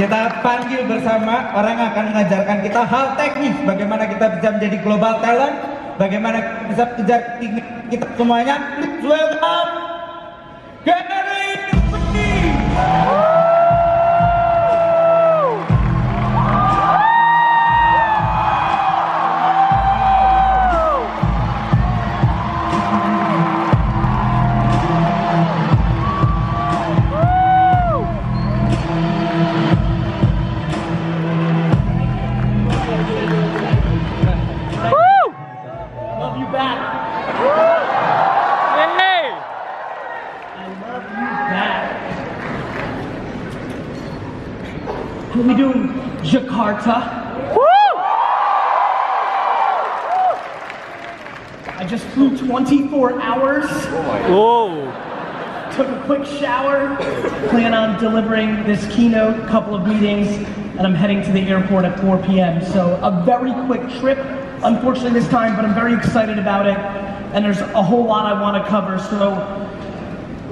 Kita panggil bersama orang yang akan mengajarkan kita hal teknis, bagaimana kita bisa menjadi global talent, bagaimana bisa kejar kita semuanya. Welcome, Gary. How we doing, Jakarta? Woo! I just flew 24 hours. Whoa! Took a quick shower. Plan on delivering this keynote, couple of meetings, and I'm heading to the airport at 4 p.m. So a very quick trip, unfortunately this time, but I'm very excited about it. And there's a whole lot I want to cover. So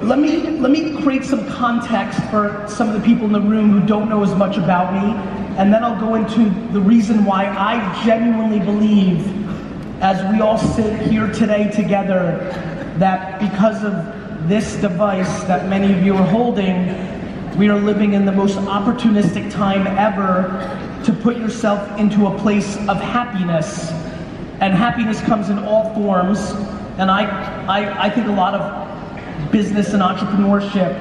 let me create some context for some of the people in the room who don't know as much about me, and then I'll go into the reason why I genuinely believe, as we all sit here today together, that because of this device that many of you are holding, we are living in the most opportunistic time ever to put yourself into a place of happiness. And happiness comes in all forms, and I think a lot of business and entrepreneurship,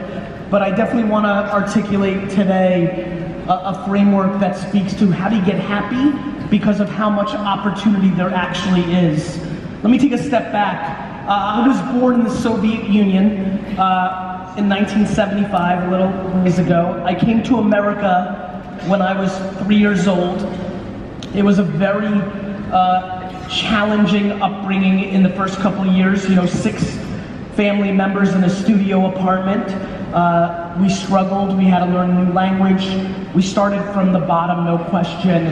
but I definitely want to articulate today a framework that speaks to how do you get happy because of how much opportunity there actually is. Let me take a step back. I was born in the Soviet Union in 1975, a little ways ago. I came to America when I was 3 years old. It was a very challenging upbringing in the first couple of years, 6 family members in a studio apartment. We struggled, we had to learn a new language. We started from the bottom, no question.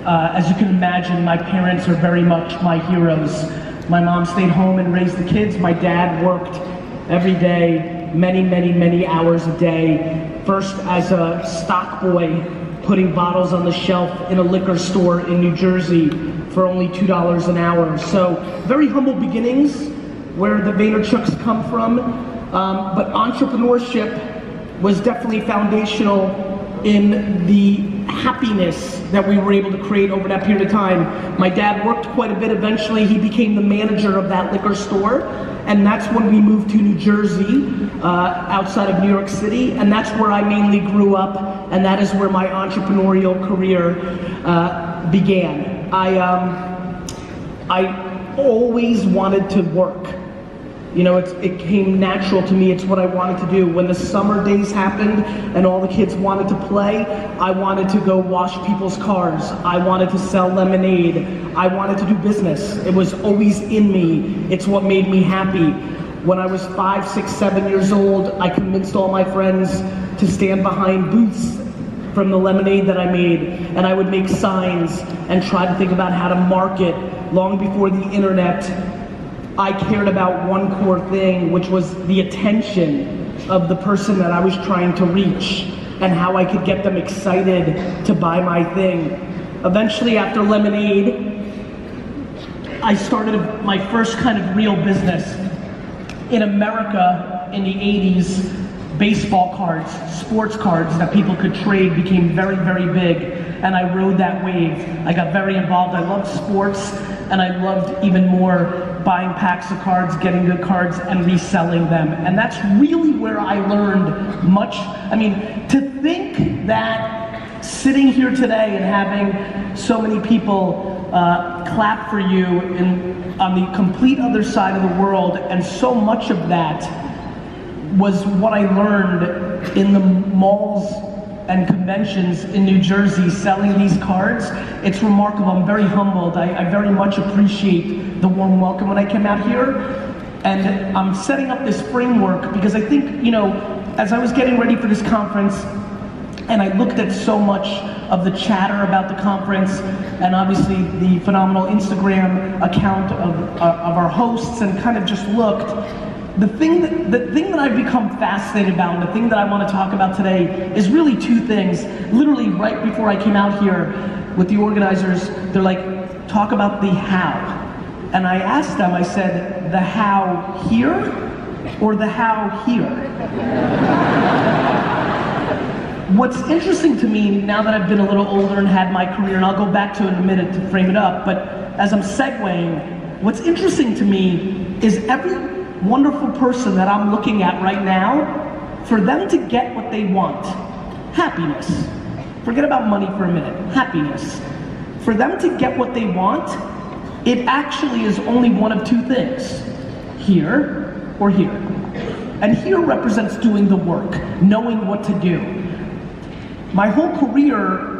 As you can imagine, my parents are very much my heroes. My mom stayed home and raised the kids. My dad worked every day, many hours a day. First as a stock boy, putting bottles on the shelf in a liquor store in New Jersey for only $2 an hour. So very humble beginnings, where the Vaynerchuks come from, but entrepreneurship was definitely foundational in the happiness that we were able to create over that period of time. My dad worked quite a bit. Eventually, he became the manager of that liquor store, and that's when we moved to New Jersey, outside of New York City, and that's where I mainly grew up, and that is where my entrepreneurial career began. I always wanted to work. It came natural to me. It's what I wanted to do. When the summer days happened and all the kids wanted to play, I wanted to go wash people's cars. I wanted to sell lemonade. I wanted to do business. It was always in me. It's what made me happy. When I was 5, 6, 7 years old, I convinced all my friends to stand behind booths from the lemonade that I made, and I would make signs and try to think about how to market. Long before the internet, I cared about one core thing, which was the attention of the person that I was trying to reach and how I could get them excited to buy my thing. Eventually, after lemonade, I started my first kind of real business. In America, in the 80s, baseball cards, sports cards that people could trade became very big, and I rode that wave. I got very involved. I loved sports, and I loved even more buying packs of cards, getting good cards, and reselling them. And that's really where I learned much. I mean, to think that sitting here today and having so many people clap for you on the complete other side of the world, and so much of that was what I learned in the malls and conventions in New Jersey selling these cards. It's remarkable. I'm very humbled. I very much appreciate the warm welcome when I came out here. And I'm setting up this framework because I think, as I was getting ready for this conference, and I looked at so much of the chatter about the conference, and obviously the phenomenal Instagram account of our hosts, and kind of just looked, the thing that I've become fascinated about, and the thing that I want to talk about today is really two things. Literally right before I came out here with the organizers, they're like, talk about the how. And I asked them, I said, the how here or the how here? What's interesting to me, now that I've been a little older and had my career, and I'll go back to it in a minute to frame it up, but as I'm segueing, what's interesting to me is every wonderful person that I'm looking at right now, for them to get what they want, happiness, forget about money for a minute, happiness, for them to get what they want, it actually is only one of two things, here or here. And here represents doing the work, knowing what to do. My whole career,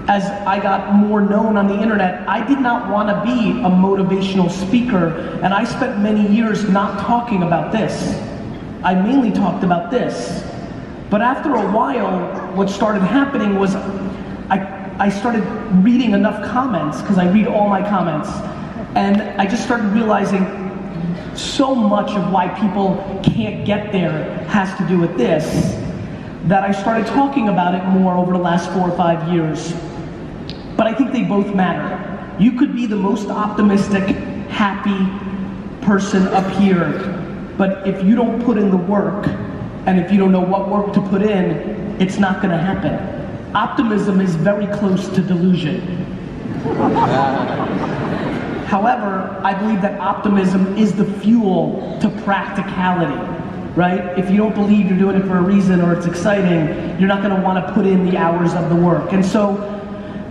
as I got more known on the internet, I did not want to be a motivational speaker, and I spent many years not talking about this. I mainly talked about this. But after a while, what started happening was I started reading enough comments, because I read all my comments, and I just started realizing so much of why people can't get there has to do with this, that I started talking about it more over the last 4 or 5 years. But I think they both matter. You could be the most optimistic, happy person up here, but if you don't put in the work, and if you don't know what work to put in, it's not gonna happen. Optimism is very close to delusion. However, I believe that optimism is the fuel to practicality, right? If you don't believe you're doing it for a reason or it's exciting, you're not gonna wanna put in the hours of the work. And so,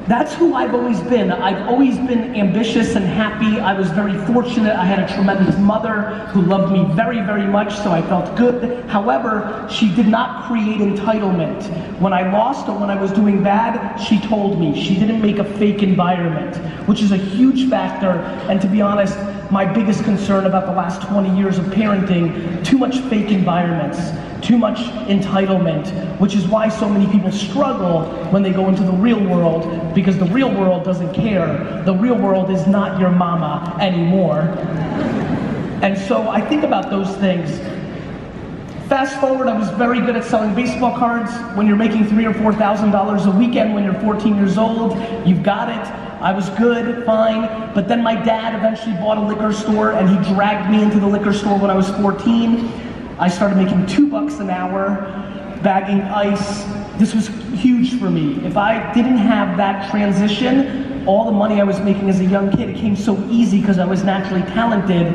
that's who I've always been. I've always been ambitious and happy. I was very fortunate. I had a tremendous mother who loved me very, very much, so I felt good. However, she did not create entitlement. When I lost or when I was doing bad, she told me. She didn't make a fake environment, which is a huge factor. And to be honest, my biggest concern about the last 20 years of parenting, too much fake environments, too much entitlement, which is why so many people struggle when they go into the real world, because the real world doesn't care. The real world is not your mama anymore. And so I think about those things. Fast forward, I was very good at selling baseball cards. When you're making $3,000 or $4,000 a weekend when you're 14 years old, you've got it. I was good, fine, but then my dad eventually bought a liquor store and he dragged me into the liquor store when I was 14. I started making $2 an hour, bagging ice. This was huge for me. If I didn't have that transition, all the money I was making as a young kid, it came so easy because I was naturally talented.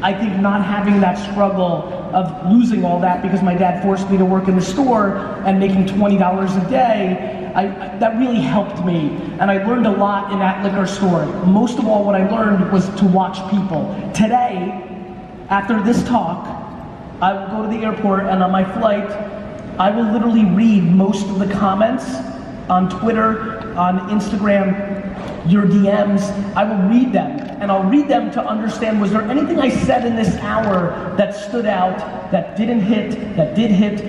I think not having that struggle of losing all that because my dad forced me to work in the store and making $20 a day, that really helped me. And I learned a lot in that liquor store. Most of all, what I learned was to watch people. Today, after this talk, I will go to the airport and on my flight, I will literally read most of the comments on Twitter, on Instagram, your DMs. I will read them, and I'll read them to understand, was there anything I said in this hour that stood out, that didn't hit, that did hit?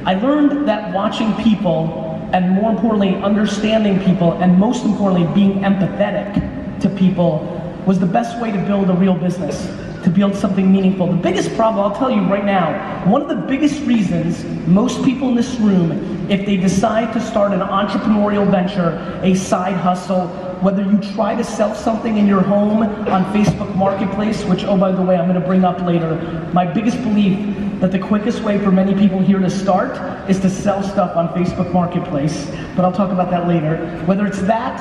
I learned that watching people, and more importantly, understanding people, and most importantly, being empathetic to people, was the best way to build a real business, to build something meaningful. The biggest problem, I'll tell you right now, one of the biggest reasons most people in this room, if they decide to start an entrepreneurial venture, a side hustle, whether you try to sell something in your home on Facebook Marketplace, which, oh, by the way, I'm gonna bring up later, my biggest belief that the quickest way for many people here to start is to sell stuff on Facebook Marketplace, but I'll talk about that later. Whether it's that,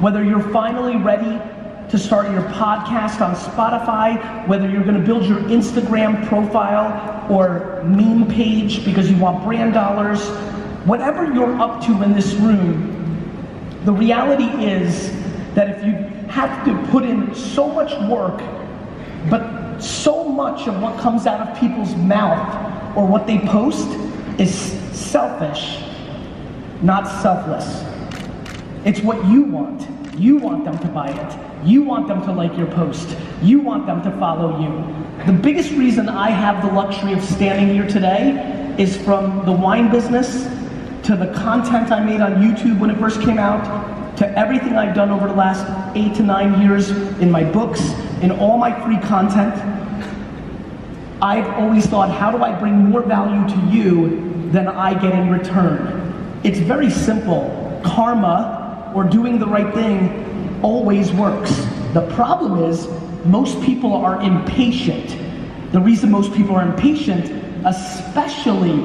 whether you're finally ready to start your podcast on Spotify, whether you're gonna build your Instagram profile or meme page because you want brand dollars, whatever you're up to in this room, the reality is that if you have to put in so much work, but so much of what comes out of people's mouth or what they post is selfish, not selfless. It's what you want. You want them to buy it. You want them to like your post. You want them to follow you. The biggest reason I have the luxury of standing here today is from the wine business, to the content I made on YouTube when it first came out, to everything I've done over the last 8 to 9 years in my books, in all my free content. I've always thought, how do I bring more value to you than I get in return? It's very simple. Karma, or doing the right thing, always works. The problem is, most people are impatient. The reason most people are impatient, especially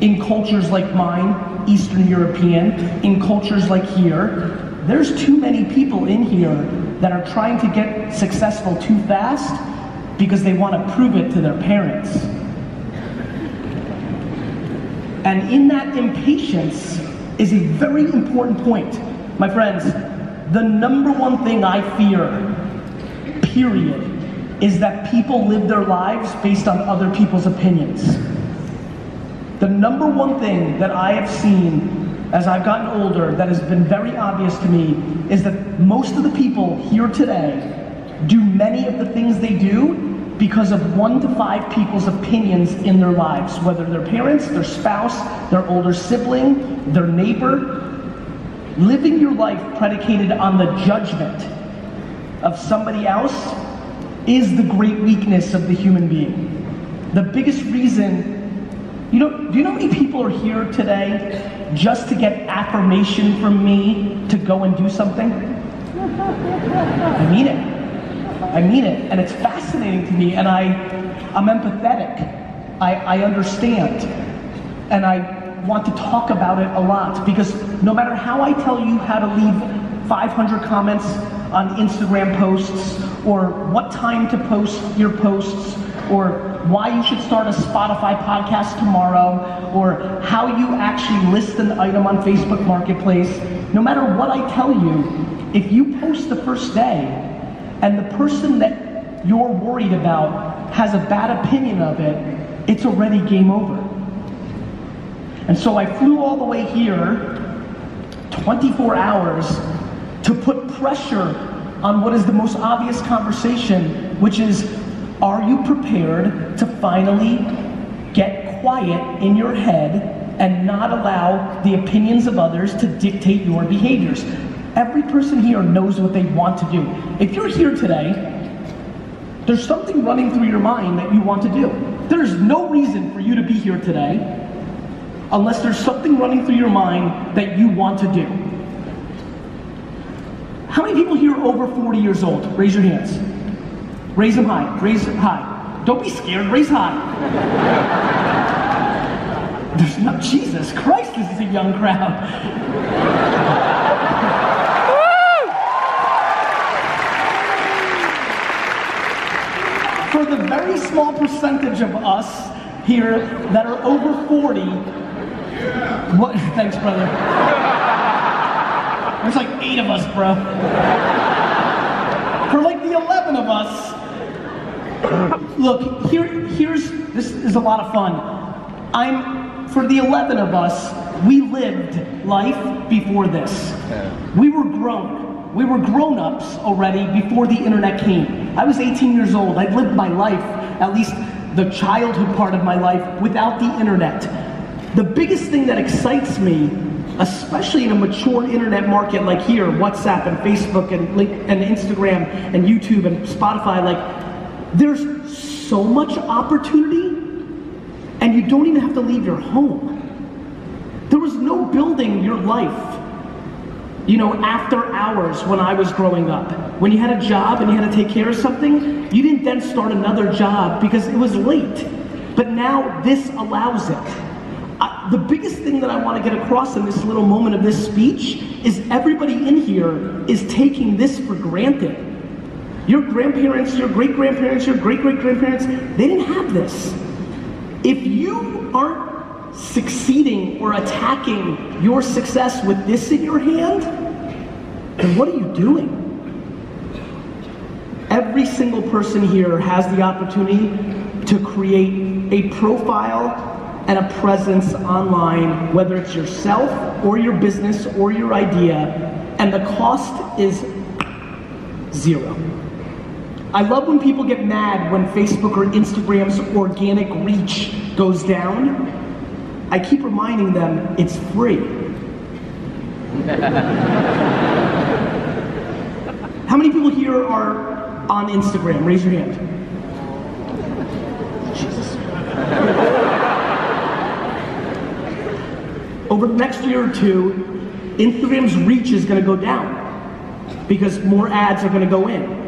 in cultures like mine, Eastern European, in cultures like here, there's too many people in here that are trying to get successful too fast because they want to prove it to their parents. And in that impatience is a very important point. My friends, the number one thing I fear, period, is that people live their lives based on other people's opinions. The number one thing that I have seen as I've gotten older that has been very obvious to me is that most of the people here today do many of the things they do because of 1 to 5 people's opinions in their lives, whether their parents, their spouse, their older sibling, their neighbor. Living your life predicated on the judgment of somebody else is the great weakness of the human being. The biggest reason, do you know how many people are here today just to get affirmation from me to go and do something? I mean it. I mean it, and it's fascinating to me, and I'm empathetic. I understand, and I want to talk about it a lot, because no matter how I tell you how to leave 500 comments on Instagram posts, or what time to post your posts, or why you should start a Spotify podcast tomorrow, or how you actually list an item on Facebook Marketplace, no matter what I tell you, if you post the first day, and the person that you're worried about has a bad opinion of it, it's already game over. And so I flew all the way here, 24 hours, to put pressure on what is the most obvious conversation, which is, are you prepared to finally get quiet in your head and not allow the opinions of others to dictate your behaviors? Every person here knows what they want to do. If you're here today, there's something running through your mind that you want to do. There's no reason for you to be here today unless there's something running through your mind that you want to do. How many people here are over 40 years old? Raise your hands. Raise them high. Raise them high. Don't be scared. Raise high. There's no, Jesus Christ, this is a young crowd. For the very small percentage of us here that are over 40, what? Thanks, brother. There's like 8 of us, bro. For like the 11 of us, look, this is a lot of fun. For the 11 of us, we lived life before this. We were grown. We were grown-ups already before the internet came. I was 18 years old. I'd lived my life, at least the childhood part of my life, without the internet. The biggest thing that excites me, especially in a mature internet market like here, WhatsApp and Facebook and Instagram and YouTube and Spotify, like, there's so much opportunity and you don't even have to leave your home. There was no building your life, after hours when I was growing up. When you had a job and you had to take care of something, you didn't then start another job because it was late. But now this allows it. The biggest thing that I want to get across in this little moment of this speech is everybody in here is taking this for granted. Your grandparents, your great-grandparents, your great-great-grandparents, they didn't have this. If you aren't succeeding or attacking your success with this in your hand, then what are you doing? Every single person here has the opportunity to create a profile and a presence online, whether it's yourself or your business or your idea, and the cost is 0. I love when people get mad when Facebook or Instagram's organic reach goes down. I keep reminding them it's free. How many people here are on Instagram? Raise your hand. Over the next year or two, Instagram's reach is going to go down because more ads are going to go in.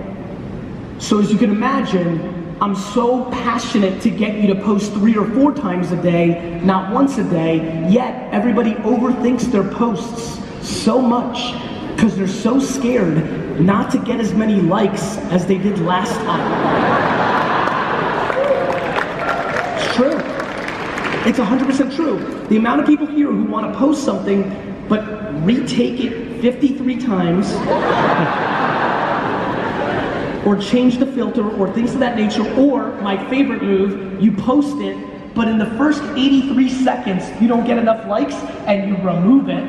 So as you can imagine, I'm so passionate to get you to post 3 or 4 times a day, not once a day, yet everybody overthinks their posts so much because they're so scared not to get as many likes as they did last time. It's true. It's 100% true. The amount of people here who want to post something but retake it 53 times or change the filter, or things of that nature, or my favorite move, you post it, but in the first 83 seconds, you don't get enough likes, and you remove it.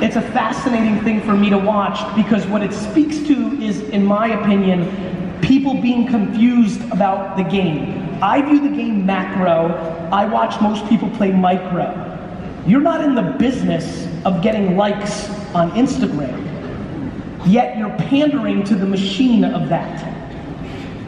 It's a fascinating thing for me to watch, because what it speaks to is, in my opinion, people being confused about the game. I view the game macro, I watch most people play micro. You're not in the business of getting likes on Instagram. Yet you're pandering to the machine of that.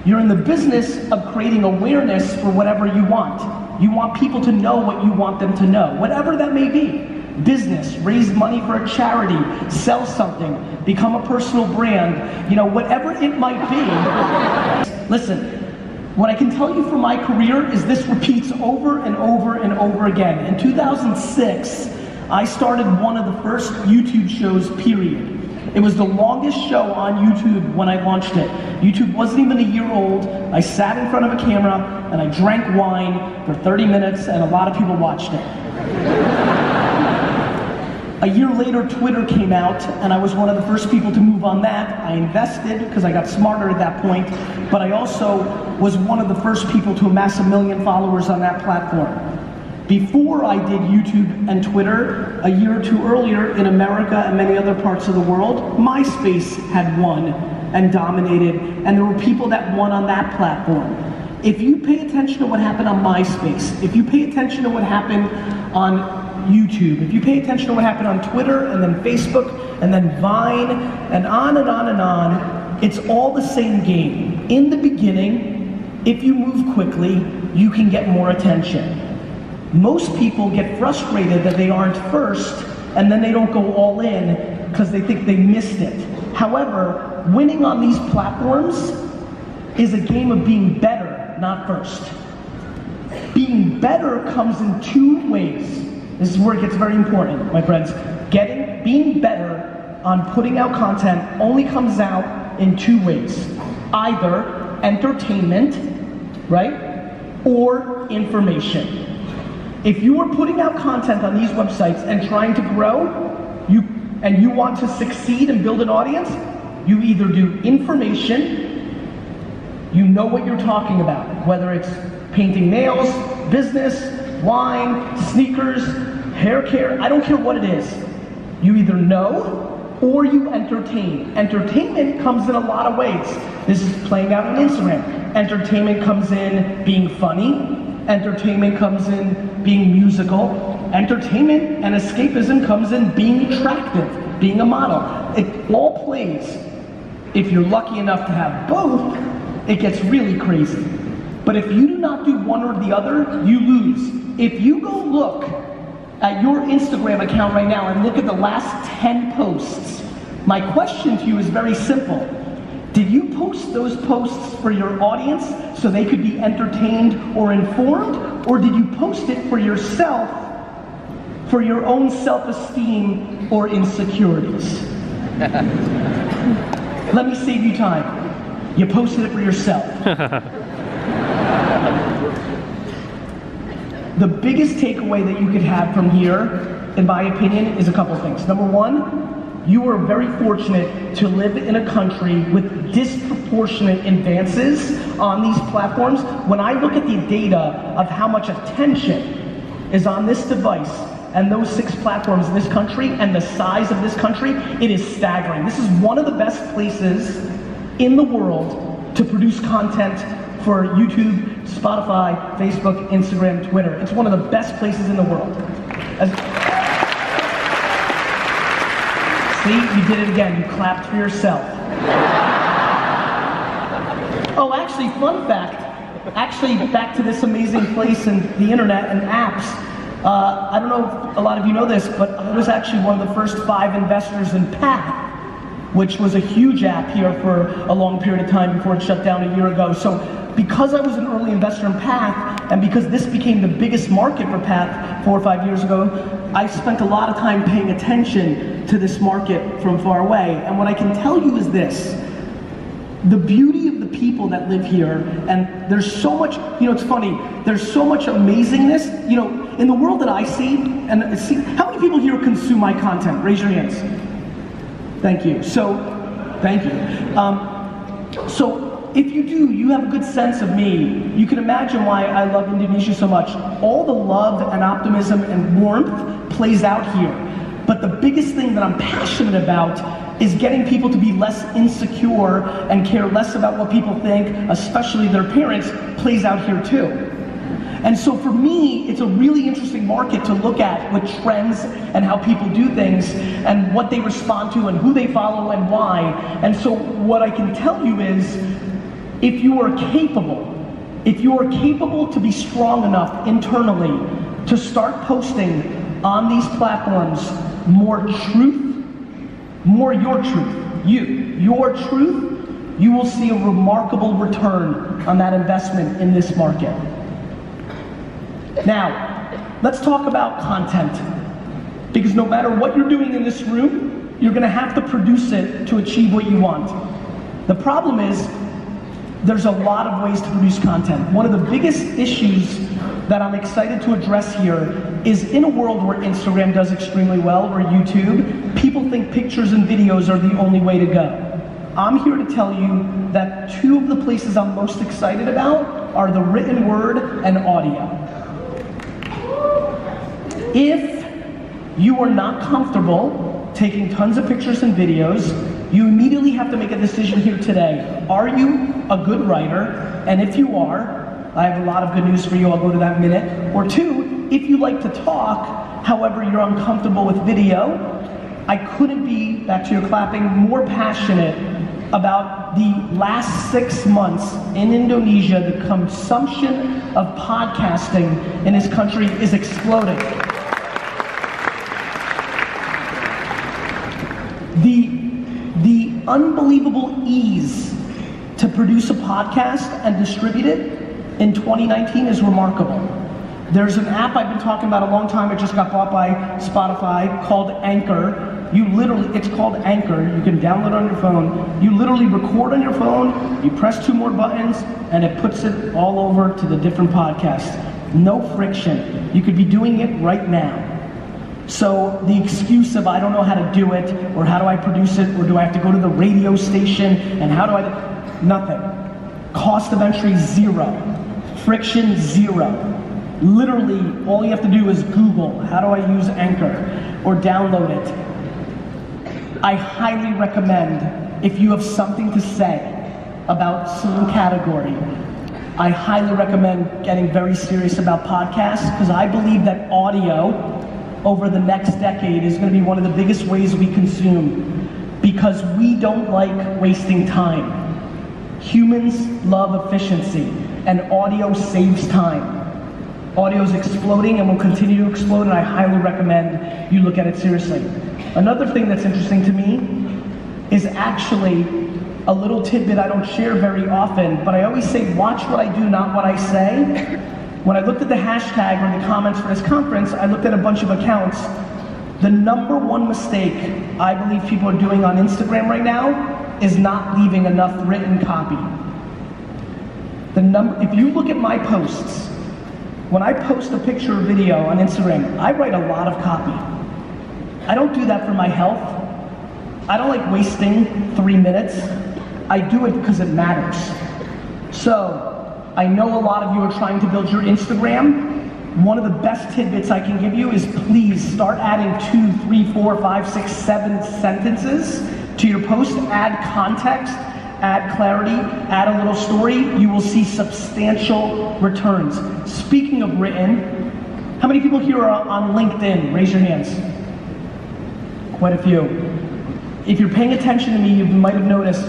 You're in the business of creating awareness for whatever you want. You want people to know what you want them to know, whatever that may be. Business, raise money for a charity, sell something, become a personal brand, you know, whatever it might be. Listen, what I can tell you from my career is this repeats over and over and over again. In 2006, I started one of the first YouTube shows, period. It was the longest show on YouTube when I launched it. YouTube wasn't even a year old. I sat in front of a camera and I drank wine for 30 minutes and a lot of people watched it. A year later, Twitter came out and I was one of the first people to move on that. I invested because I got smarter at that point, but I also was one of the first people to amass 1 million followers on that platform. Before I did YouTube and Twitter, a year or two earlier in America and many other parts of the world, MySpace had won and dominated, and there were people that won on that platform. If you pay attention to what happened on MySpace, if you pay attention to what happened on YouTube, if you pay attention to what happened on Twitter and then Facebook and then Vine and on and on and on, it's all the same game. In the beginning, if you move quickly, you can get more attention. Most people get frustrated that they aren't first, and then they don't go all in because they think they missed it. However, winning on these platforms is a game of being better, not first. Being better comes in 2 ways. This is where it gets very important, my friends. Being better on putting out content only comes out in 2 ways. Either entertainment, right, or information. If you are putting out content on these websites and trying to grow, you want to succeed and build an audience, you either do information, you know what you're talking about, whether it's painting nails, business, wine, sneakers, hair care, I don't care what it is. You either know or you entertain. Entertainment comes in a lot of ways. This is playing out on Instagram. Entertainment comes in being funny. Entertainment comes in being musical. Entertainment and escapism comes in being attractive, being a model. It all plays. If you're lucky enough to have both, it gets really crazy. But if you do not do one or the other, you lose. If you go look at your Instagram account right now and look at the last 10 posts, my question to you is very simple. Did you post those posts for your audience so they could be entertained or informed? Or did you post it for yourself, for your own self-esteem or insecurities? Let me save you time. You posted it for yourself. The biggest takeaway that you could have from here, in my opinion, is a couple things. Number one, you are very fortunate to live in a country with disproportionate advances on these platforms. When I look at the data of how much attention is on this device and those 6 platforms in this country and the size of this country, it is staggering. This is one of the best places in the world to produce content for YouTube, Spotify, Facebook, Instagram, Twitter. It's one of the best places in the world. See, you did it again. You clapped for yourself. Oh, actually, fun fact. Actually, back to this amazing place and the internet and apps. I don't know if a lot of you know this, but I was actually one of the first 5 investors in Path, which was a huge app here for a long period of time before it shut down a year ago. So because I was an early investor in Path, and because this became the biggest market for Path 4 or 5 years ago, I spent a lot of time paying attention to this market from far away. And what I can tell you is this: the beauty of the people that live here, and there's so much, you know, it's funny, there's so much amazingness, you know, in the world that I see, and see, how many people here consume my content? Raise your hands. Thank you. So, thank you. So, if you do, you have a good sense of me. You can imagine why I love Indonesia so much. All the love and optimism and warmth plays out here. But the biggest thing that I'm passionate about is getting people to be less insecure and care less about what people think, especially their parents, plays out here too. And so for me, it's a really interesting market to look at with trends and how people do things and what they respond to and who they follow and why. And so what I can tell you is, if you are capable to be strong enough internally to start posting on these platforms more truth, more your truth, your truth, you will see a remarkable return on that investment in this market. Now, let's talk about content. Because no matter what you're doing in this room, you're gonna have to produce it to achieve what you want. The problem is, there's a lot of ways to produce content. One of the biggest issues that I'm excited to address here is, in a world where Instagram does extremely well, or YouTube, people think pictures and videos are the only way to go. I'm here to tell you that 2 of the places I'm most excited about are the written word and audio. If you are not comfortable taking tons of pictures and videos, you immediately have to make a decision here today. Are you a good writer? And if you are, I have a lot of good news for you, I'll go to that in a minute. Or 2, if you like to talk, however you're uncomfortable with video, I couldn't be, back to your clapping, more passionate about the last 6 months in Indonesia. The consumption of podcasting in this country is exploding. The unbelievable ease to produce a podcast and distribute it in 2019 is remarkable. There's an app I've been talking about a long time. It just got bought by Spotify, called Anchor. It's called Anchor. You can download it on your phone. You literally record on your phone, you press 2 more buttons, and it puts it all over to the different podcasts. No friction. You could be doing it right now. So the excuse of, I don't know how to do it, or how do I produce it, or do I have to go to the radio station, and how do I, nothing. Cost of entry, 0. Friction, 0. Literally, all you have to do is Google, how do I use Anchor, or download it. I highly recommend, if you have something to say about some category, I highly recommend getting very serious about podcasts, because I believe that audio over the next decade is going to be one of the biggest ways we consume, because we don't like wasting time. Humans love efficiency, and audio saves time. Audio is exploding and will continue to explode, and I highly recommend you look at it seriously. Another thing that's interesting to me is actually a little tidbit I don't share very often, but I always say, watch what I do, not what I say. When I looked at the hashtag or the comments for this conference, I looked at a bunch of accounts. The #1 mistake I believe people are doing on Instagram right now is not leaving enough written copy. If you look at my posts, when I post a picture or video on Instagram, I write a lot of copy. I don't do that for my health. I don't like wasting 3 minutes. I do it because it matters. So, I know a lot of you are trying to build your Instagram. One of the best tidbits I can give you is, please start adding 2, 3, 4, 5, 6, 7 sentences to your post. Add context, add clarity, add a little story. You will see substantial returns. Speaking of written, how many people here are on LinkedIn? Raise your hands. Quite a few. If you're paying attention to me, you might have noticed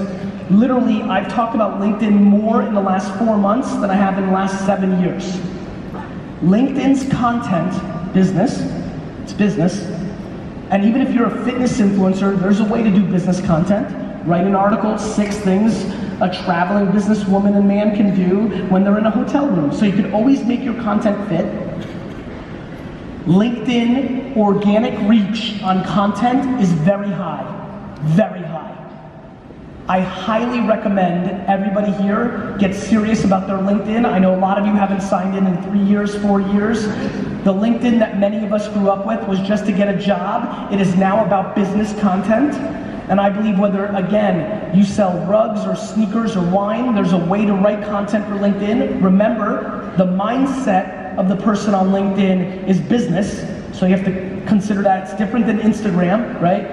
Literally, I've talked about LinkedIn more in the last 4 months than I have in the last 7 years. LinkedIn's content, business, it's business, and even if you're a fitness influencer, there's a way to do business content. Write an article, 6 things a traveling businesswoman and man can do when they're in a hotel room. So you can always make your content fit. LinkedIn organic reach on content is very high, very high. I highly recommend everybody here get serious about their LinkedIn. I know a lot of you haven't signed in 3 years, 4 years. The LinkedIn that many of us grew up with was just to get a job. It is now about business content. And I believe whether, again, you sell rugs or sneakers or wine, there's a way to write content for LinkedIn. Remember, the mindset of the person on LinkedIn is business. So you have to consider that it's different than Instagram, right?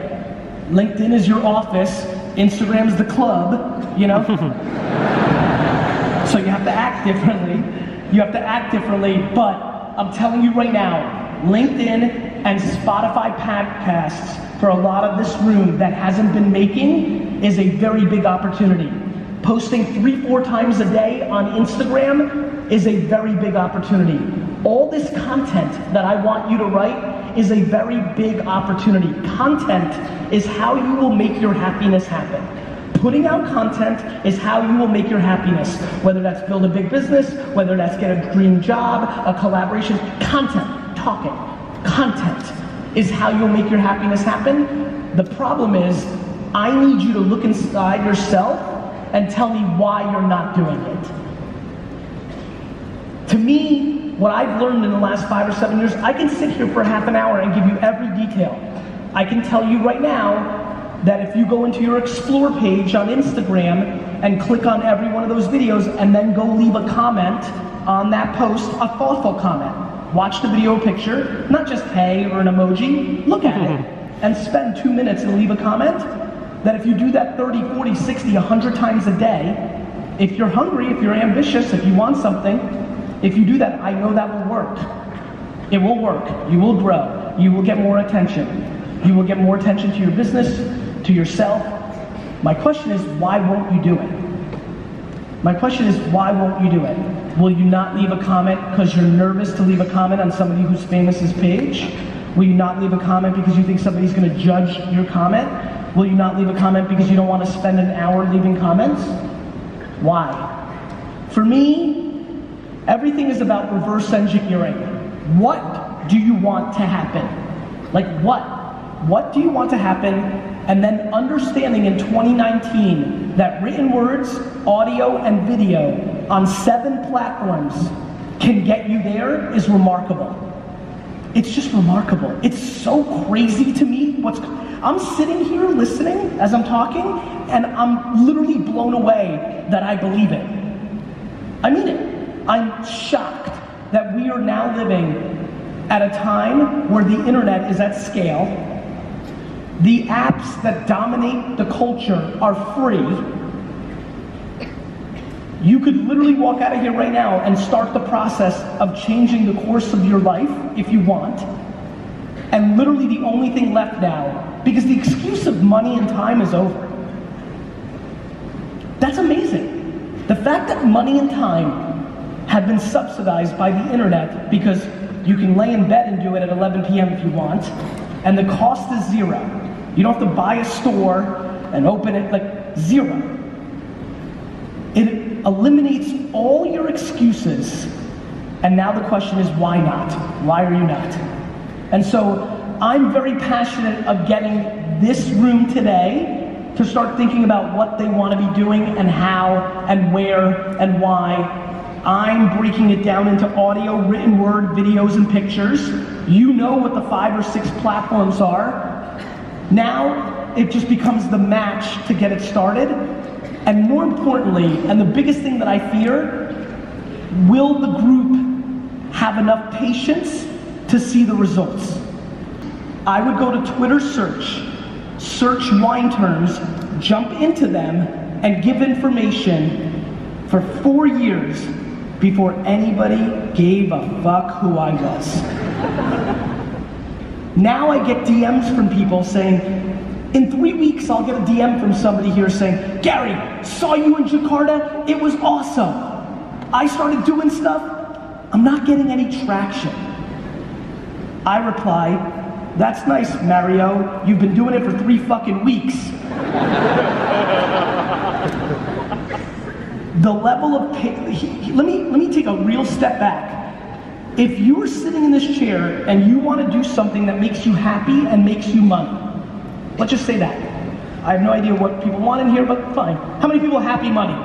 LinkedIn is your office. Instagram's the club, you know? So you have to act differently. You have to act differently, but I'm telling you right now, LinkedIn and Spotify podcasts for a lot of this room that hasn't been making is a very big opportunity. Posting 3-4 times a day on Instagram is a very big opportunity. All this content that I want you to write is a very big opportunity. Content is how you will make your happiness happen. Putting out content is how you will make your happiness. Whether that's build a big business, whether that's get a dream job, a collaboration, content, talking, content is how you'll make your happiness happen. The problem is, I need you to look inside yourself and tell me why you're not doing it. To me, what I've learned in the last 5 or 7 years, I can sit here for half an hour and give you every detail. I can tell you right now that if you go into your explore page on Instagram and click on every one of those videos and then go leave a comment on that post, a thoughtful comment. Watch the video picture, not just hey or an emoji, look at it and spend 2 minutes and leave a comment. That if you do that 30, 40, 60, 100 times a day, if you're hungry, if you're ambitious, if you want something, if you do that, I know that will work. It will work. You will grow. You will get more attention. You will get more attention to your business, to yourself. My question is, why won't you do it? My question is, why won't you do it? Will you not leave a comment because you're nervous to leave a comment on somebody who's famous's page? Will you not leave a comment because you think somebody's going to judge your comment? Will you not leave a comment because you don't want to spend an hour leaving comments? Why? For me, everything is about reverse engineering. What do you want to happen? Like what? What do you want to happen? And then understanding in 2019 that written words, audio, and video on 7 platforms can get you there is remarkable. It's just remarkable. It's so crazy to me. I'm sitting here listening as I'm talking, and I'm literally blown away that I believe it. I mean it. I'm shocked that we are now living at a time where the internet is at scale. The apps that dominate the culture are free. You could literally walk out of here right now and start the process of changing the course of your life if you want. And literally the only thing left now, because the excuse of money and time is over. That's amazing. The fact that money and time have been subsidized by the internet because you can lay in bed and do it at 11 p.m. if you want, and the cost is 0. You don't have to buy a store and open it, like 0. It eliminates all your excuses, and now the question is, why not? Why are you not? And so I'm very passionate of getting this room today to start thinking about what they want to be doing and how and where and why. I'm breaking it down into audio, written word, videos, and pictures. You know what the 5 or 6 platforms are. Now it just becomes the match to get it started. And more importantly, and the biggest thing that I fear, will the group have enough patience to see the results? I would go to Twitter search wine terms, jump into them, and give information for 4 years before anybody gave a fuck who I was. Now I get DMs from people saying, In 3 weeks, I'll get a DM from somebody here saying, Gary, saw you in Jakarta, it was awesome. I started doing stuff, I'm not getting any traction. I reply, that's nice, Mario, you've been doing it for 3 fucking weeks. The level of let me take a real step back. If you are sitting in this chair and you want to do something that makes you happy and makes you money, let's just say that. I have no idea what people want in here, but fine. How many people have happy money?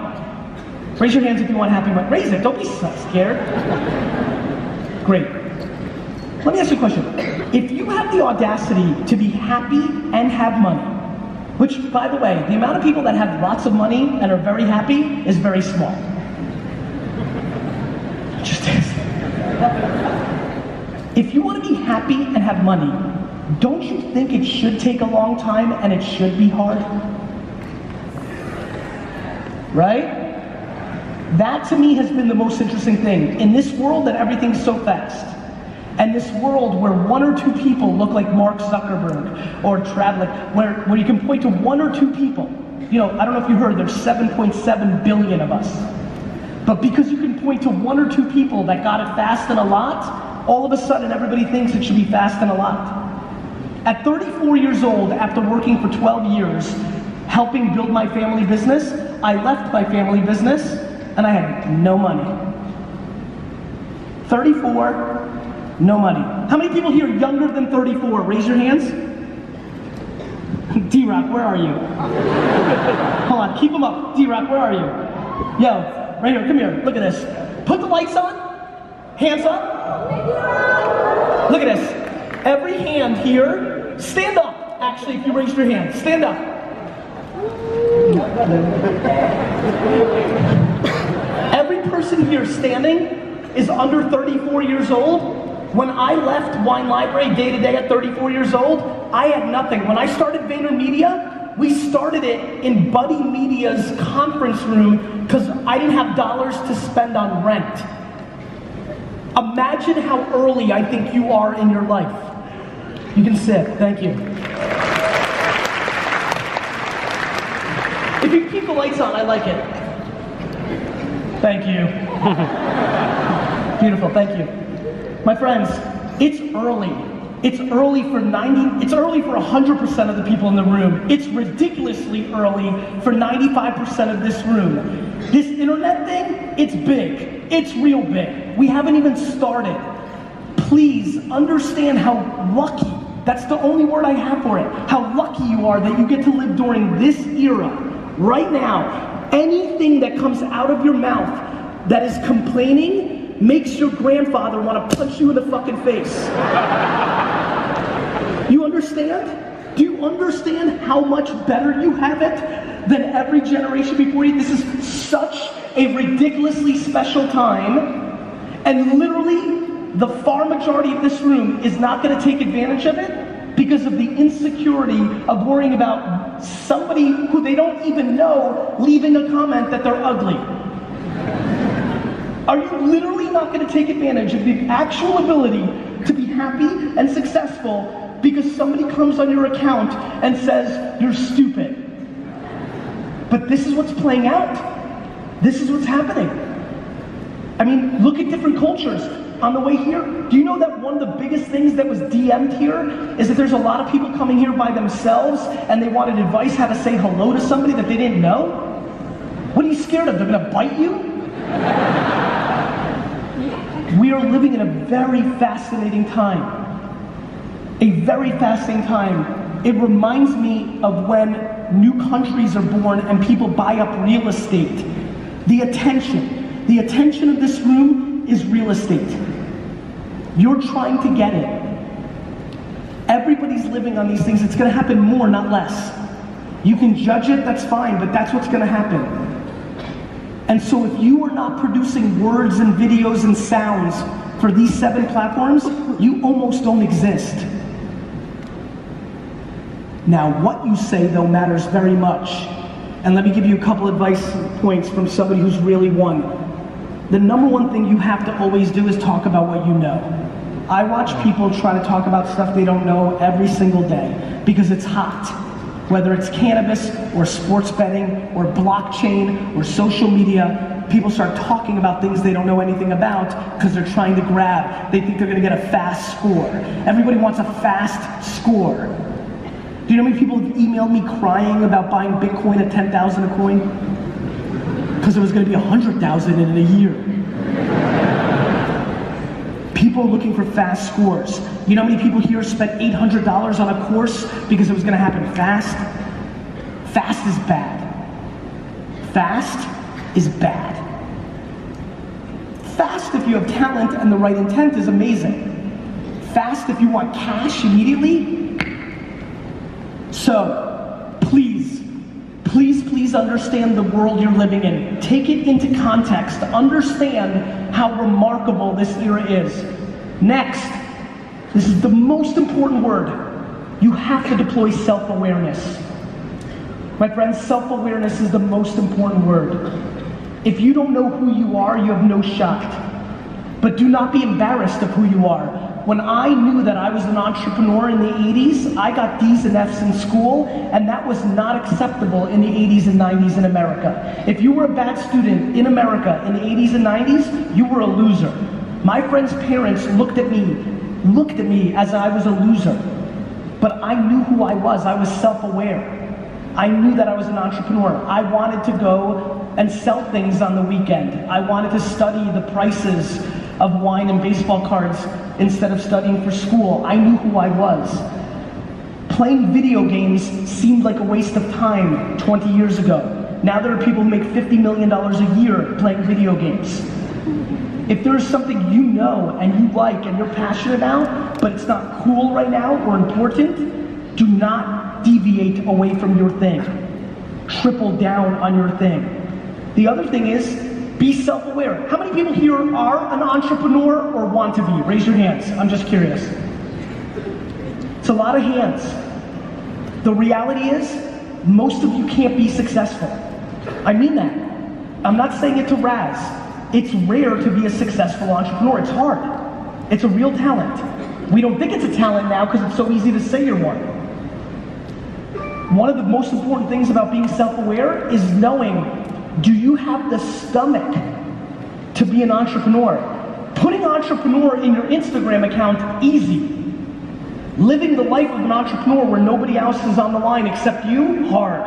Raise your hands if you want happy money. Raise it, don't be so scared. Great. Let me ask you a question. If you have the audacity to be happy and have money, which, by the way, the amount of people that have lots of money and are very happy is very small. It just is. If you want to be happy and have money, don't you think it should take a long time and it should be hard? Right? That to me has been the most interesting thing. In this world that everything's so fast, and this world where 1 or 2 people look like Mark Zuckerberg or Travis, where you can point to 1 or 2 people. You know, I don't know if you heard, there's 7.7 billion of us. But because you can point to 1 or 2 people that got it fast and a lot, all of a sudden everybody thinks it should be fast and a lot. At 34 years old, after working for 12 years, helping build my family business, I left my family business and I had no money. 34, no money. How many people here younger than 34? Raise your hands. D-Rock, where are you? Hold on, keep them up. D-Rock, where are you? Yo, right here, come here, look at this. Put the lights on, hands up. Look at this. Every hand here, stand up, actually, if you raised your hand, stand up. Every person here standing is under 34 years old. When I left Wine Library day to day at 34 years old, I had nothing. When I started VaynerMedia, we started it in Buddy Media's conference room because I didn't have dollars to spend on rent. Imagine how early I think you are in your life. You can sit, thank you. If you keep the lights on, I like it. Thank you. Beautiful, thank you. My friends, it's early. It's early for 100% of the people in the room. It's ridiculously early for 95% of this room. This internet thing, it's big. It's real big. We haven't even started. Please understand how lucky, that's the only word I have for it, how lucky you are that you get to live during this era. Right now, anything that comes out of your mouth that is complaining makes your grandfather want to punch you in the fucking face. You understand? Do you understand how much better you have it than every generation before you? This is such a ridiculously special time, and literally the far majority of this room is not going to take advantage of it because of the insecurity of worrying about somebody who they don't even know leaving a comment that they're ugly. Are you literally not going to take advantage of the actual ability to be happy and successful because somebody comes on your account and says, you're stupid? But this is what's playing out. This is what's happening. I mean, look at different cultures. On the way here, do you know that one of the biggest things that was DM'd here is that there's a lot of people coming here by themselves and they wanted advice how to say hello to somebody that they didn't know? What are you scared of? They're going to bite you? We are living in a very fascinating time. A very fascinating time. It reminds me of when new countries are born and people buy up real estate. The attention of this room is real estate. You're trying to get it. Everybody's living on these things. It's going to happen more, not less. You can judge it, that's fine, but that's what's going to happen. And so if you are not producing words and videos and sounds for these 7 platforms, you almost don't exist. Now, what you say, though, matters very much. And let me give you a couple advice points from somebody who's really won. The number one thing you have to always do is talk about what you know. I watch people try to talk about stuff they don't know every single day because it's hot. Whether it's cannabis or sports betting or blockchain or social media, people start talking about things they don't know anything about because they're trying to grab. They think they're going to get a fast score. Everybody wants a fast score. Do you know how many people have emailed me crying about buying Bitcoin at 10,000 a coin? Because it was going to be 100,000 in a year. People are looking for fast scores. You know how many people here spent $800 on a course because it was going to happen fast? Fast is bad. Fast is bad. Fast if you have talent and the right intent is amazing. Fast if you want cash immediately. So, please understand the world you're living in. Take it into context. Understand how remarkable this era is. Next, this is the most important word. You have to deploy self-awareness. My friends, self-awareness is the most important word. If you don't know who you are, you have no shot. But do not be embarrassed of who you are. When I knew that I was an entrepreneur in the 80s, I got D's and F's in school, and that was not acceptable in the 80s and 90s in America. If you were a bad student in America in the 80s and 90s, you were a loser. My friend's parents looked at me as I was a loser. But I knew who I was self-aware. I knew that I was an entrepreneur. I wanted to go and sell things on the weekend. I wanted to study the prices of wine and baseball cards instead of studying for school. I knew who I was. Playing video games seemed like a waste of time 20 years ago. Now there are people who make $50 million a year playing video games. If there's something you know and you like and you're passionate about, but it's not cool right now or important, do not deviate away from your thing. Triple down on your thing. The other thing is, be self-aware. How many people here are an entrepreneur or want to be? Raise your hands. I'm just curious. It's a lot of hands. The reality is, most of you can't be successful. I mean that. I'm not saying it to razz. It's rare to be a successful entrepreneur. It's hard. It's a real talent. We don't think it's a talent now because it's so easy to say you're one. One of the most important things about being self-aware is knowing, do you have the stomach to be an entrepreneur? Putting entrepreneur in your Instagram account, easy. Living the life of an entrepreneur where nobody else is on the line except you, hard.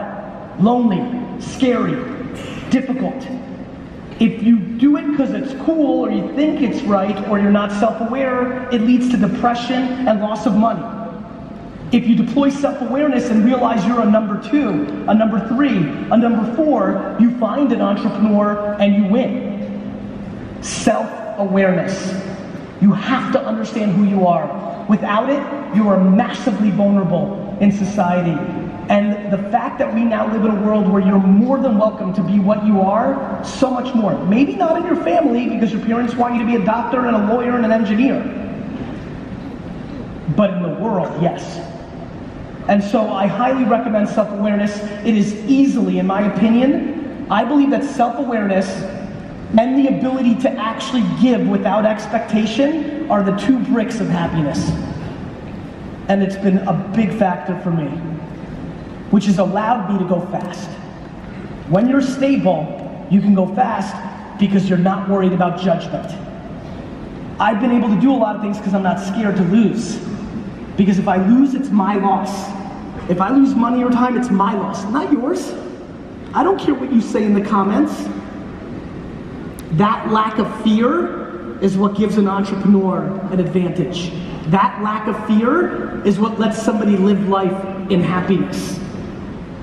Lonely, scary, difficult. If you do it because it's cool or you think it's right or you're not self-aware, it leads to depression and loss of money. If you deploy self-awareness and realize you're a number 2, a number 3, a number 4, you find an entrepreneur and you win. Self-awareness. You have to understand who you are. Without it, you are massively vulnerable in society. And the fact that we now live in a world where you're more than welcome to be what you are, so much more. Maybe not in your family because your parents want you to be a doctor and a lawyer and an engineer. But in the world, yes. And so I highly recommend self-awareness. It is easily, in my opinion, I believe that self-awareness and the ability to actually give without expectation are the 2 bricks of happiness. And it's been a big factor for me, which has allowed me to go fast. When you're stable, you can go fast because you're not worried about judgment. I've been able to do a lot of things because I'm not scared to lose. Because if I lose, it's my loss. If I lose money or time, it's my loss, not yours. I don't care what you say in the comments. That lack of fear is what gives an entrepreneur an advantage. That lack of fear is what lets somebody live life in happiness.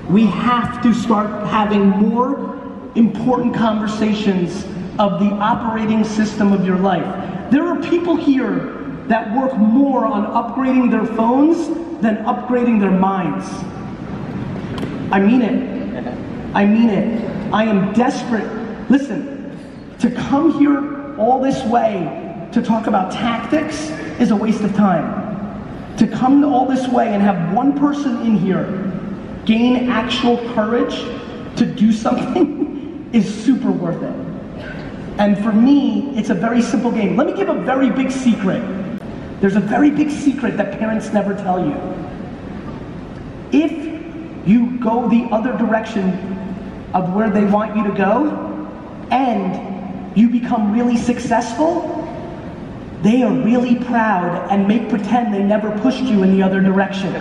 We have to start having more important conversations of the operating system of your life. There are people here that work more on upgrading their phones than upgrading their minds. I mean it. I mean it. I am desperate. Listen, to come here all this way to talk about tactics is a waste of time. To come all this way and have one person in here gain actual courage to do something is super worth it. And for me, it's a very simple game. Let me give a very big secret. There's a very big secret that parents never tell you. If you go the other direction of where they want you to go, and you become really successful, they are really proud and make pretend they never pushed you in the other direction.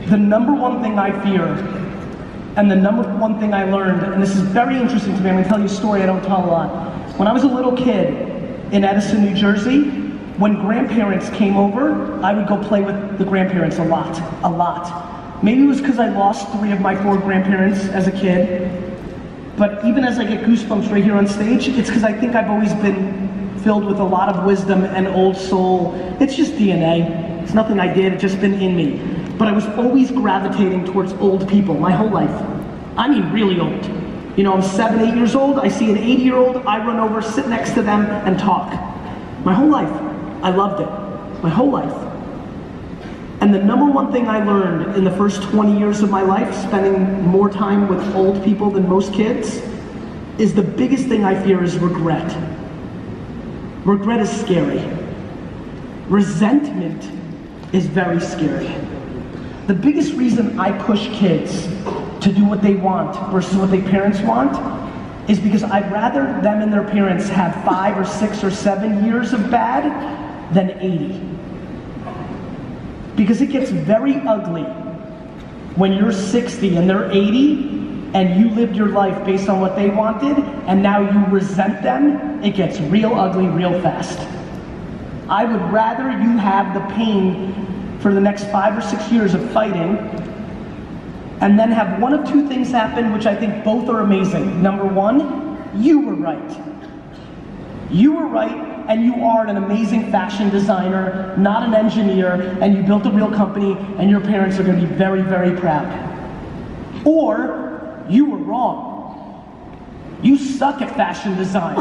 The number one thing I fear, and the number one thing I learned, and this is very interesting to me, I'm gonna tell you a story I don't tell a lot. When I was a little kid in Edison, New Jersey, when grandparents came over, I would go play with the grandparents a lot. Maybe it was because I lost 3 of my 4 grandparents as a kid, but even as I get goosebumps right here on stage, it's because I think I've always been filled with a lot of wisdom and old soul. It's just DNA. It's nothing I did, it's just been in me. But I was always gravitating towards old people my whole life. I mean really old. You know, I'm 7, 8 years old, I see an 80-year-old, I run over, sit next to them, and talk. My whole life, I loved it. My whole life. And the number one thing I learned in the first 20 years of my life, spending more time with old people than most kids, is the biggest thing I fear is regret. Regret is scary. Resentment is very scary. The biggest reason I push kids to do what they want versus what their parents want is because I'd rather them and their parents have 5 or 6 or 7 years of bad than 80. Because it gets very ugly when you're 60 and they're 80 and you lived your life based on what they wanted and now you resent them. It gets real ugly real fast. I would rather you have the pain for the next 5 or 6 years of fighting and then have one of 2 things happen, which I think both are amazing. Number 1, you were right. You were right, and you are an amazing fashion designer, not an engineer, and you built a real company, and your parents are gonna be very, very proud. Or, you were wrong. You suck at fashion design.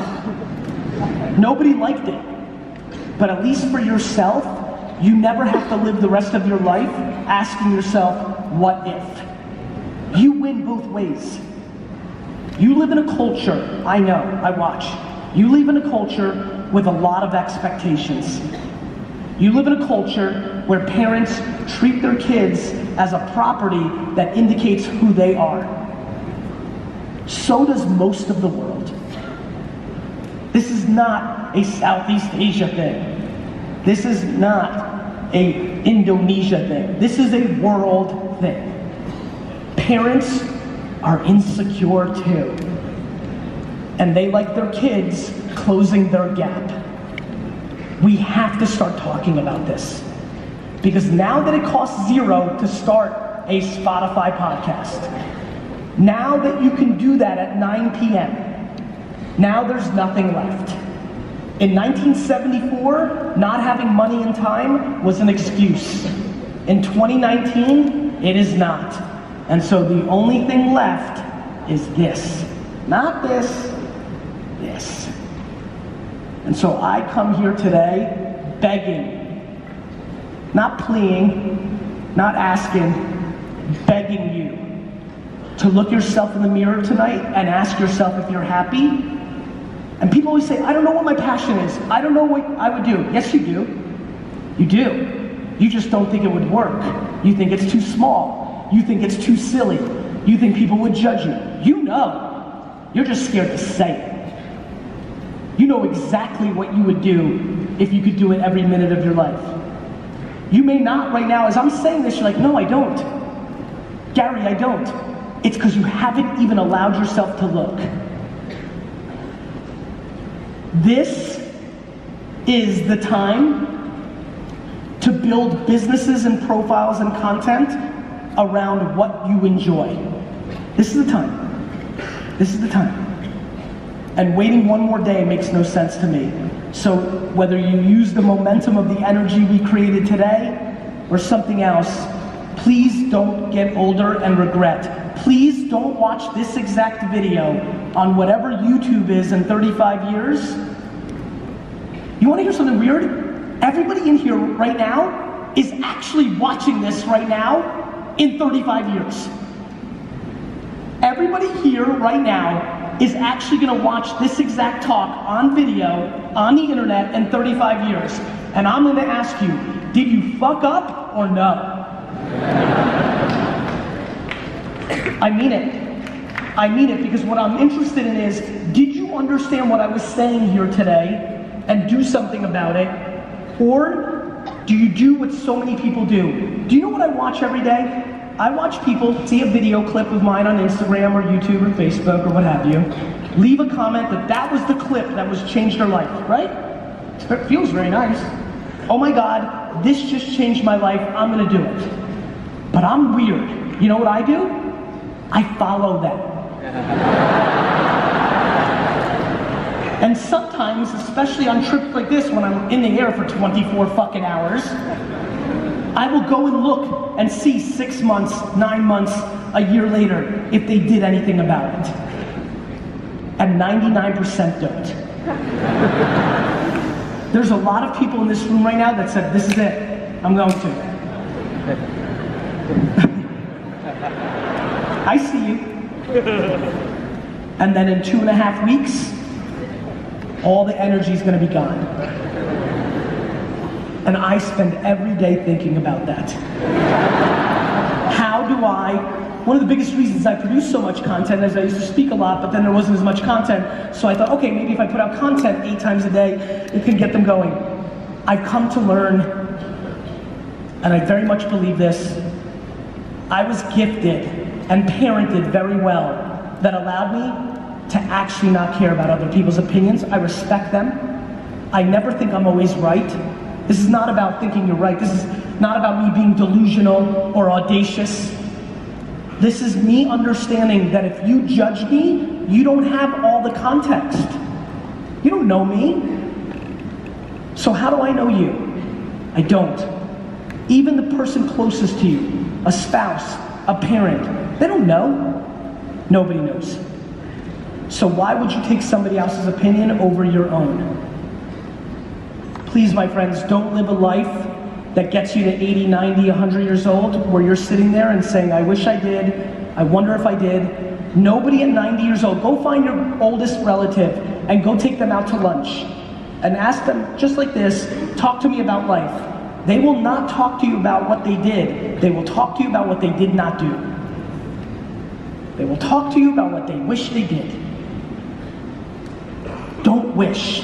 Nobody liked it. But at least for yourself, you never have to live the rest of your life asking yourself, what if? You win both ways. You live in a culture, I know, I watch. You live in a culture with a lot of expectations. You live in a culture where parents treat their kids as a property that indicates who they are. So does most of the world. This is not a Southeast Asia thing. This is not a Indonesia thing. This is a world thing. Parents are insecure too. And they like their kids closing their gap. We have to start talking about this. Because now that it costs $0 to start a Spotify podcast, now that you can do that at 9 p.m., now there's nothing left. In 1974, not having money and time was an excuse. In 2019, it is not. And so the only thing left is this. Not this, this. And so I come here today begging, not pleading, not asking, begging you to look yourself in the mirror tonight and ask yourself if you're happy. And people always say, I don't know what my passion is. I don't know what I would do. Yes, you do. You do. You just don't think it would work. You think it's too small. You think it's too silly. You think people would judge you. You know. You're just scared to say it. You know exactly what you would do if you could do it every minute of your life. You may not right now, as I'm saying this, you're like, no, I don't. Gary, I don't. It's because you haven't even allowed yourself to look. This is the time to build businesses and profiles and content around what you enjoy. This is the time. This is the time. And waiting one more day makes no sense to me. So whether you use the momentum of the energy we created today or something else, please don't get older and regret. Please don't watch this exact video on whatever YouTube is in 35 years. You want to hear something weird? Everybody in here right now is actually watching this right now in 35 years. Everybody here right now is actually gonna watch this exact talk on video, on the internet in 35 years. And I'm gonna ask you, did you fuck up or no? I mean it. I mean it, because what I'm interested in is, did you understand what I was saying here today and do something about it? Or do you do what so many people do? Do you know what I watch every day? I watch people see a video clip of mine on Instagram or YouTube or Facebook or what have you, leave a comment that was the clip that was changed their life, right? It feels very nice. Oh my God, this just changed my life, I'm gonna do it. But I'm weird. You know what I do? I follow them. And sometimes, especially on trips like this, when I'm in the air for 24 fucking hours, I will go and look and see 6 months, 9 months, a year later, if they did anything about it. And 99% don't. There's a lot of people in this room right now that said, this is it, I'm going to. I see you. And then in 2.5 weeks, all the energy is going to be gone. And I spend every day thinking about that. How do one of the biggest reasons I produce so much content is I used to speak a lot, but then there wasn't as much content, so I thought, okay, maybe if I put out content 8 times a day, it can get them going. I've come to learn, and I very much believe this, I was gifted and parented very well that allowed me to actually not care about other people's opinions. I respect them. I never think I'm always right. This is not about thinking you're right. This is not about me being delusional or audacious. This is me understanding that if you judge me, you don't have all the context. You don't know me. So how do I know you? I don't. Even the person closest to you, a spouse, a parent, they don't know. Nobody knows. So why would you take somebody else's opinion over your own? Please, my friends, don't live a life that gets you to 80, 90, 100 years old where you're sitting there and saying, I wish I did, I wonder if I did. Nobody at 90 years old, go find your oldest relative and go take them out to lunch and ask them, just like this, talk to me about life. They will not talk to you about what they did. They will talk to you about what they did not do. They will talk to you about what they wish they did. Don't wish.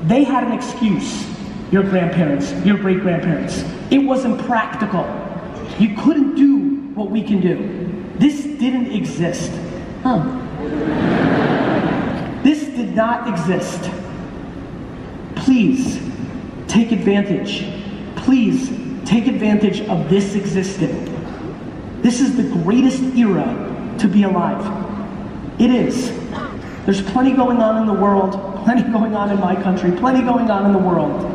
They had an excuse, your grandparents, your great-grandparents. It wasn't practical. You couldn't do what we can do. This didn't exist. This did not exist. Please, take advantage. Please, take advantage of this existing. This is the greatest era to be alive. It is. There's plenty going on in the world, plenty going on in my country, plenty going on in the world.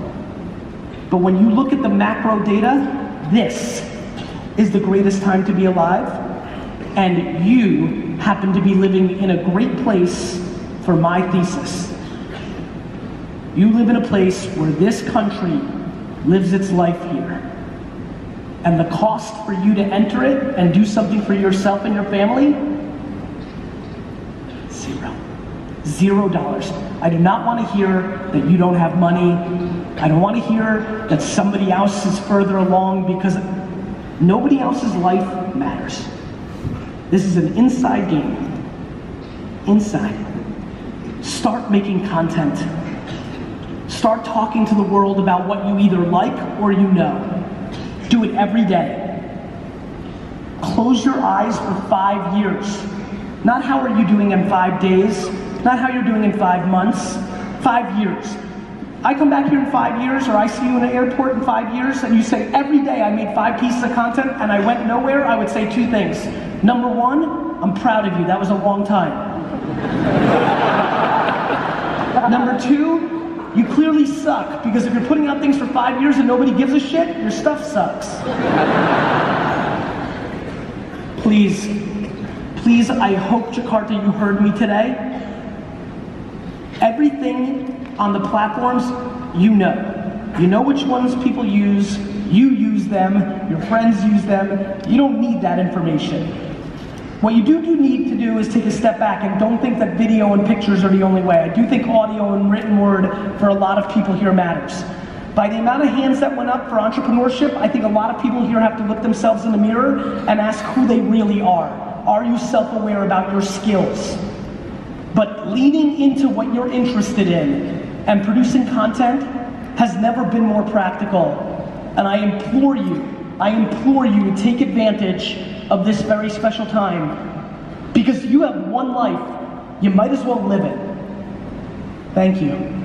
But when you look at the macro data, this is the greatest time to be alive, and you happen to be living in a great place for my thesis. You live in a place where this country lives its life here. And the cost for you to enter it and do something for yourself and your family, $0. I do not want to hear that you don't have money. I don't want to hear that somebody else is further along, because nobody else's life matters. This is an inside game. Inside. Start making content. Start talking to the world about what you either like or you know. Do it every day. Close your eyes for 5 years. Not how are you doing in 5 days, not how you're doing in 5 months, 5 years. I come back here in 5 years, or I see you in an airport in 5 years, and you say, every day I made 5 pieces of content and I went nowhere, I would say 2 things. Number 1, I'm proud of you, that was a long time. Number 2, you clearly suck, because if you're putting out things for 5 years and nobody gives a shit, your stuff sucks. Please, please, I hope, Jakarta, you heard me today. Everything on the platforms, you know. You know which ones people use, you use them, your friends use them. You don't need that information. What you do need to do is take a step back and don't think that video and pictures are the only way. I do think audio and written word for a lot of people here matters. By the amount of hands that went up for entrepreneurship, I think a lot of people here have to look themselves in the mirror and ask who they really are. Are you self-aware about your skills? But leaning into what you're interested in and producing content has never been more practical. And I implore you to take advantage of this very special time. Because you have one life, you might as well live it. Thank you.